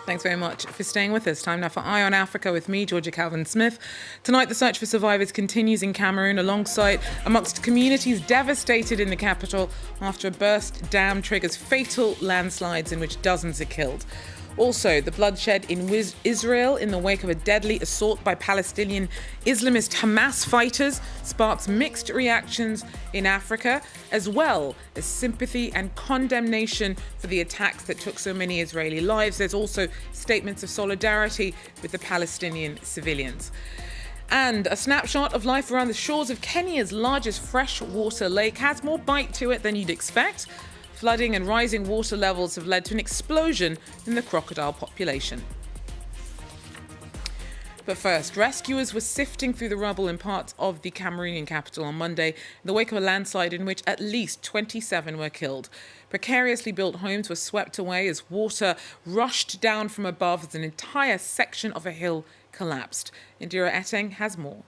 Thanks very much for staying with us. Time now for Eye on Africa with me, Georgia Calvin-Smith. Tonight, the search for survivors continues in Cameroon amongst communities devastated in the capital after a burst dam triggers fatal landslides in which dozens are killed. Also, the bloodshed in Israel in the wake of a deadly assault by Palestinian Islamist Hamas fighters sparks mixed reactions in Africa, as well as sympathy and condemnation for the attacks that took so many Israeli lives. There's also statements of solidarity with the Palestinian civilians. And a snapshot of life around the shores of Kenya's largest freshwater lake has more bite to it than you'd expect. Flooding and rising water levels have led to an explosion in the crocodile population. But first, rescuers were sifting through the rubble in parts of the Cameroonian capital on Monday in the wake of a landslide in which at least 27 were killed. Precariously built homes were swept away as water rushed down from above as an entire section of a hill collapsed. Indira Eteng has more.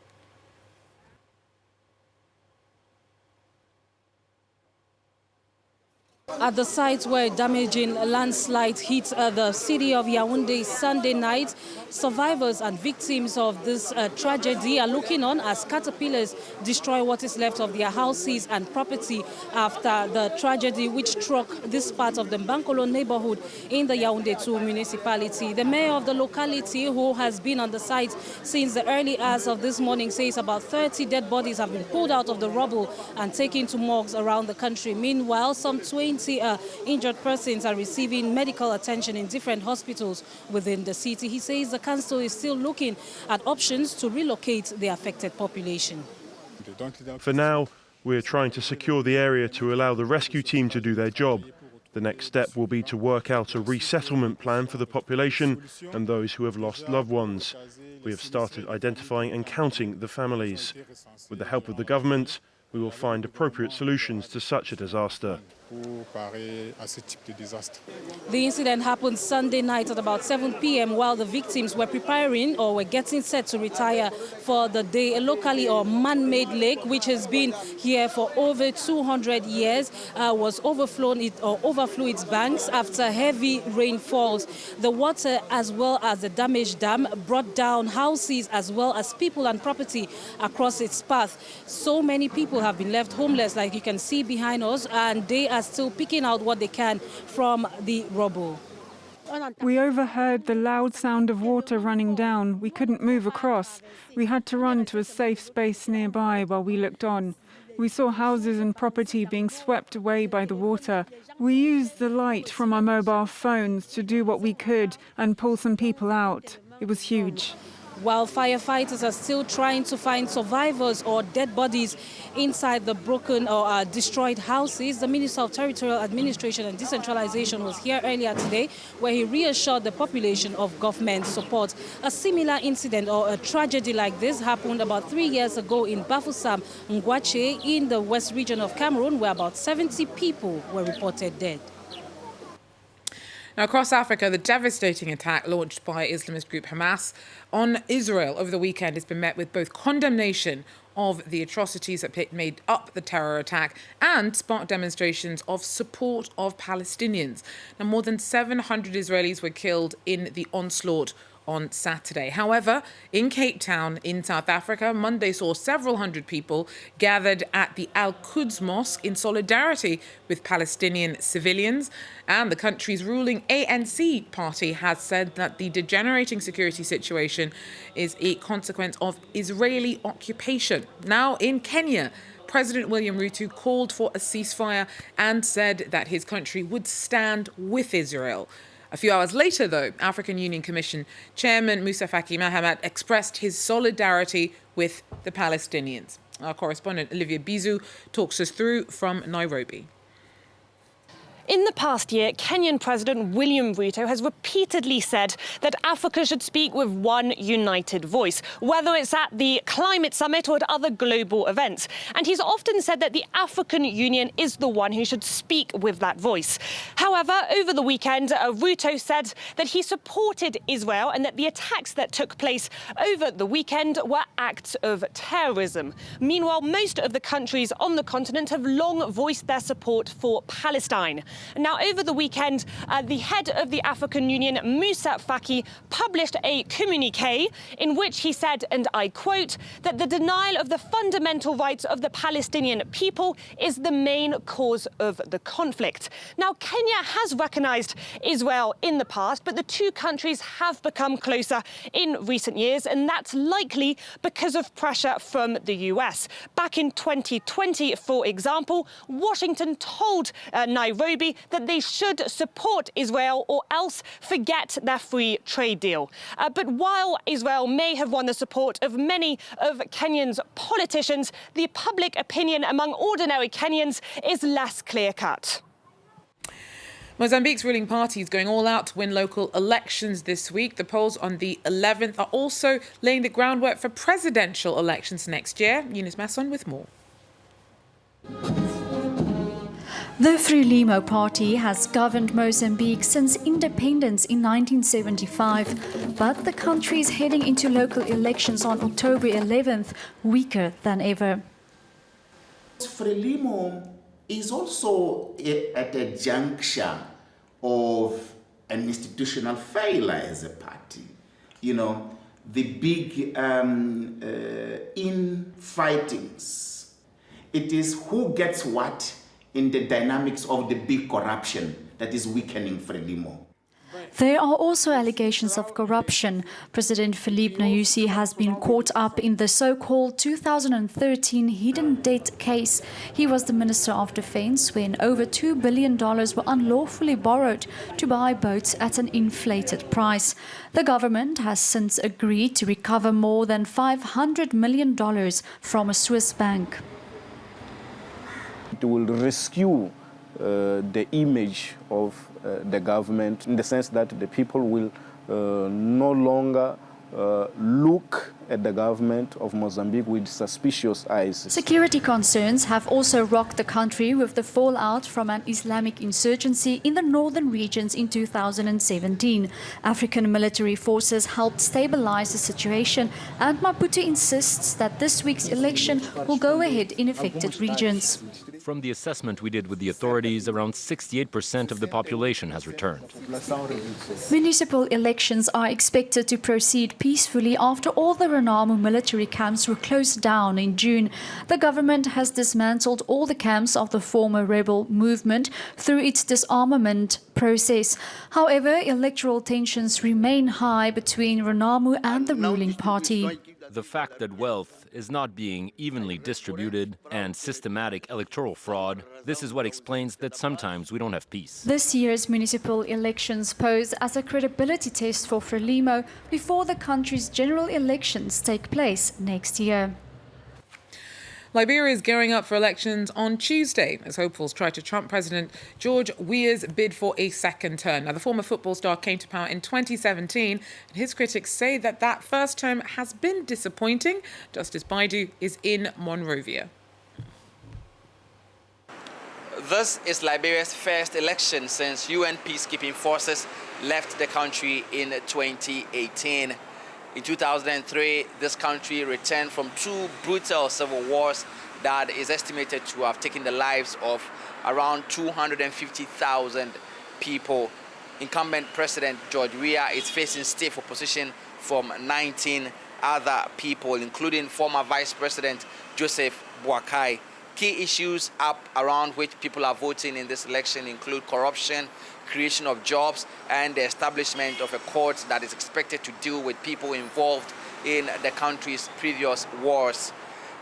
At the site where damaging landslide hit the city of Yaoundé Sunday night, survivors and victims of this tragedy are looking on as caterpillars destroy what is left of their houses and property after the tragedy which struck this part of the Bankolo neighborhood in the Yaoundé 2 municipality. The mayor of the locality, who has been on the site since the early hours of this morning, says about 30 dead bodies have been pulled out of the rubble and taken to morgues around the country. Meanwhile, some 20 injured persons are receiving medical attention in different hospitals within the city. He says the council is still looking at options to relocate the affected population. For now, we're trying to secure the area to allow the rescue team to do their job. The next step will be to work out a resettlement plan for the population and those who have lost loved ones. We have started identifying and counting the families. With the help of the government, we will find appropriate solutions to such a disaster. The incident happened Sunday night at about 7 p.m. while the victims were preparing or were getting set to retire for the day. A locally or man-made lake, which has been here for over 200 years, was overflew its banks after heavy rainfalls. The water, as well as the damaged dam, brought down houses as well as people and property across its path. So many people have been left homeless, like you can see behind us, and they are still picking out what they can from the rubble. We overheard the loud sound of water running down. We couldn't move across. We had to run to a safe space nearby while we looked on. We saw houses and property being swept away by the water. We used the light from our mobile phones to do what we could and pull some people out. It was huge. While firefighters are still trying to find survivors or dead bodies inside the broken or destroyed houses, the Minister of Territorial Administration and Decentralization was here earlier today, where he reassured the population of government support. A similar incident or a tragedy like this happened about 3 years ago in Bafoussam, Ngwache, in the west region of Cameroon, where about 70 people were reported dead. Now, across Africa, the devastating attack launched by Islamist group Hamas on Israel over the weekend has been met with both condemnation of the atrocities that made up the terror attack and sparked demonstrations of support of Palestinians. Now, more than 700 Israelis were killed in the onslaught on Saturday. However, in Cape Town in South Africa, Monday saw several hundred people gathered at the Al-Quds Mosque in solidarity with Palestinian civilians. And the country's ruling ANC party has said that the degenerating security situation is a consequence of Israeli occupation. Now, in Kenya, President William Ruto called for a ceasefire and said that his country would stand with Israel. A few hours later, though, African Union Commission Chairman Musa Faki Mahamat expressed his solidarity with the Palestinians. Our correspondent Olivia Bizu talks us through from Nairobi. In the past year, Kenyan President William Ruto has repeatedly said that Africa should speak with one united voice, whether it's at the climate summit or at other global events. And he's often said that the African Union is the one who should speak with that voice. However, over the weekend, Ruto said that he supported Israel and that the attacks that took place over the weekend were acts of terrorism. Meanwhile, most of the countries on the continent have long voiced their support for Palestine. Now, over the weekend, the head of the African Union, Moussa Faki, published a communiqué in which he said, and I quote, that the denial of the fundamental rights of the Palestinian people is the main cause of the conflict. Now, Kenya has recognized Israel in the past, but the two countries have become closer in recent years, and that's likely because of pressure from the US. Back in 2020, for example, Washington told Nairobi that they should support Israel or else forget their free trade deal. But while Israel may have won the support of many of Kenyan's politicians, the public opinion among ordinary Kenyans is less clear-cut. Mozambique's ruling party is going all out to win local elections this week. The polls on the 11th are also laying the groundwork for presidential elections next year. Eunice Masson with more. The Frelimo party has governed Mozambique since independence in 1975, but the country is heading into local elections on October 11th, weaker than ever. Frelimo is also at a juncture of an institutional failure as a party. You know, the big infightings. It is who gets what in the dynamics of the big corruption that is weakening Frelimo. There are also allegations of corruption. President Philippe Nyusi has been caught up in the so-called 2013 hidden debt case. He was the Minister of Defense when over $2 billion were unlawfully borrowed to buy boats at an inflated price. The government has since agreed to recover more than $500 million from a Swiss bank. It will rescue the image of the government in the sense that the people will no longer look at the government of Mozambique with suspicious eyes. Security concerns have also rocked the country with the fallout from an Islamic insurgency in the northern regions in 2017. African military forces helped stabilize the situation, and Maputo insists that this week's election will go ahead in affected regions. From the assessment we did with the authorities, around 68% of the population has returned. Municipal elections are expected to proceed peacefully after all the Renamo military camps were closed down in June. The government has dismantled all the camps of the former rebel movement through its disarmament process. However, electoral tensions remain high between Renamo and the ruling party. The fact that wealth is not being evenly distributed and systematic electoral fraud, this is what explains that sometimes we don't have peace. This year's municipal elections pose as a credibility test for Frelimo before the country's general elections take place next year. Liberia is gearing up for elections on Tuesday as hopefuls try to trump President George Weah's bid for a second term. Now, the former football star came to power in 2017, and his critics say that that first term has been disappointing. Justice Baidu is in Monrovia. This is Liberia's first election since UN peacekeeping forces left the country in 2018. In 2003, this country returned from two brutal civil wars that is estimated to have taken the lives of around 250,000 people. Incumbent President George Weah is facing stiff opposition from 19 other people, including former Vice President Joseph Boakai. Key issues up around which people are voting in this election include corruption, creation of jobs, and the establishment of a court that is expected to deal with people involved in the country's previous wars.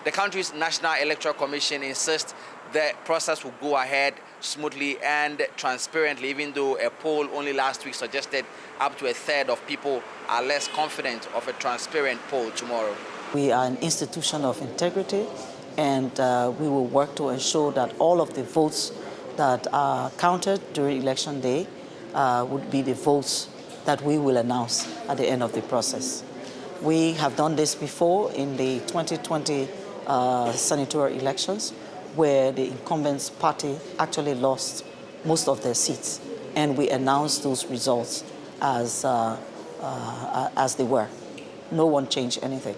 The country's National Electoral Commission insists the process will go ahead smoothly and transparently, even though a poll only last week suggested up to a third of people are less confident of a transparent poll tomorrow. We are an institution of integrity, and we will work to ensure that all of the votes that are counted during election day would be the votes that we will announce at the end of the process. We have done this before in the 2020 senatorial elections, where the incumbent party actually lost most of their seats, and we announced those results as they were. No one changed anything.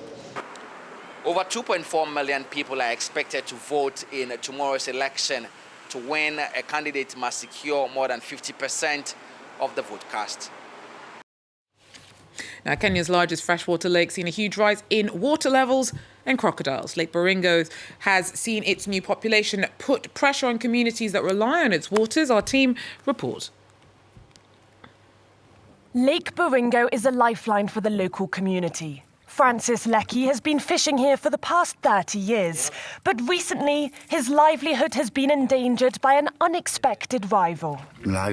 Over 2.4 million people are expected to vote in tomorrow's election. to win, a candidate must secure more than 50% of the vote cast. Now, Kenya's largest freshwater lake seen a huge rise in water levels and crocodiles. Lake Baringo has seen its new population put pressure on communities that rely on its waters. Our team reports. Lake Baringo is a lifeline for the local community. Francis Leckie has been fishing here for the past 30 years, but recently his livelihood has been endangered by an unexpected rival. I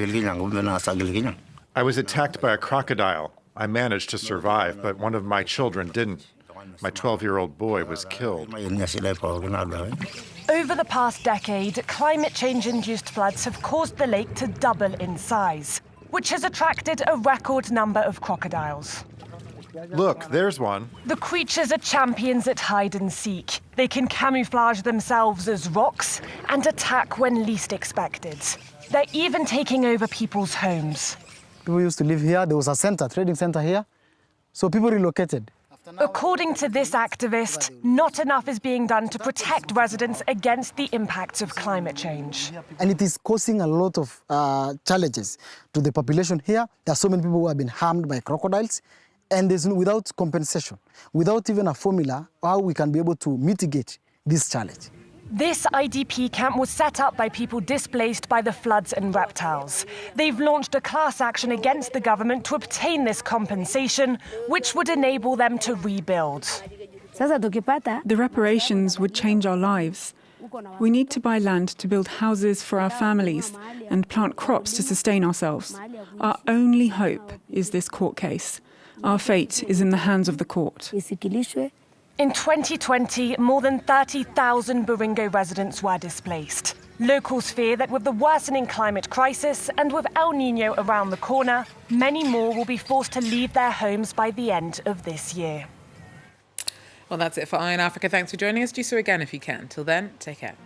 was attacked by a crocodile. I managed to survive, but one of my children didn't. My 12-year-old boy was killed. Over the past decade, climate change-induced floods have caused the lake to double in size, which has attracted a record number of crocodiles. Look, there's one. The creatures are champions at hide and seek. They can camouflage themselves as rocks and attack when least expected. They're even taking over people's homes. People used to live here. There was a center, trading center here. So people relocated. According to this activist, not enough is being done to protect residents against the impacts of climate change. And it is causing a lot of challenges to the population here. There are so many people who have been harmed by crocodiles, and there's without compensation, without even a formula how we can be able to mitigate this challenge. This IDP camp was set up by people displaced by the floods and reptiles. They've launched a class action against the government to obtain this compensation, which would enable them to rebuild. The reparations would change our lives. We need to buy land to build houses for our families and plant crops to sustain ourselves. Our only hope is this court case. Our fate is in the hands of the court. In 2020, more than 30,000 Baringo residents were displaced. Locals fear that with the worsening climate crisis and with El Niño around the corner, many more will be forced to leave their homes by the end of this year. Well, that's it for Eye on Africa. Thanks for joining us. Do so again if you can. Till then, take care.